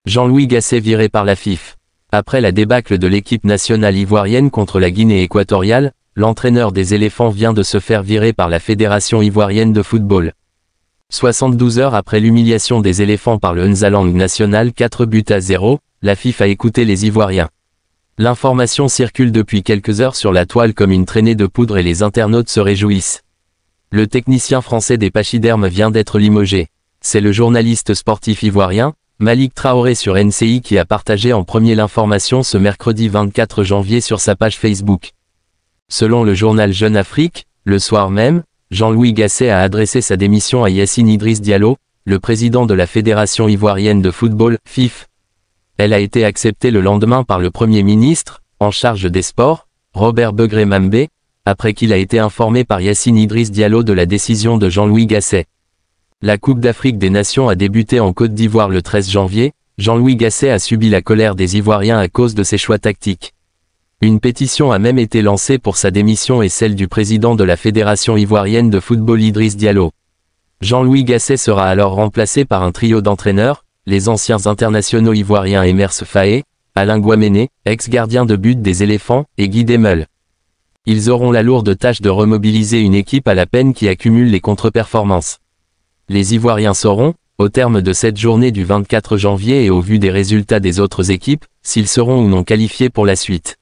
Jean-Louis Gasset viré par la FIF. Après la débâcle de l'équipe nationale ivoirienne contre la Guinée équatoriale, l'entraîneur des éléphants vient de se faire virer par la Fédération ivoirienne de football. 72 heures après l'humiliation des éléphants par le Nzalang National 4-0, la FIF a écouté les Ivoiriens. L'information circule depuis quelques heures sur la toile comme une traînée de poudre et les internautes se réjouissent. Le technicien français des pachydermes vient d'être limogé. C'est le journaliste sportif ivoirien, Malik Traoré sur NCI qui a partagé en premier l'information ce mercredi 24 janvier sur sa page Facebook. Selon le journal Jeune Afrique, le soir même, Jean-Louis Gasset a adressé sa démission à Yacine Idriss Diallo, le président de la Fédération ivoirienne de football, FIF. Elle a été acceptée le lendemain par le Premier ministre, en charge des sports, Robert Begré-Mambé, après qu'il a été informé par Yacine Idriss Diallo de la décision de Jean-Louis Gasset. La Coupe d'Afrique des Nations a débuté en Côte d'Ivoire le 13 janvier, Jean-Louis Gasset a subi la colère des Ivoiriens à cause de ses choix tactiques. Une pétition a même été lancée pour sa démission et celle du président de la Fédération ivoirienne de football Idriss Diallo. Jean-Louis Gasset sera alors remplacé par un trio d'entraîneurs, les anciens internationaux ivoiriens Emers Faé, Alain Guaméné, ex-gardien de but des éléphants, et Guy Desmeules. Ils auront la lourde tâche de remobiliser une équipe à la peine qui accumule les contre-performances. Les Ivoiriens sauront, au terme de cette journée du 24 janvier et au vu des résultats des autres équipes, s'ils seront ou non qualifiés pour la suite.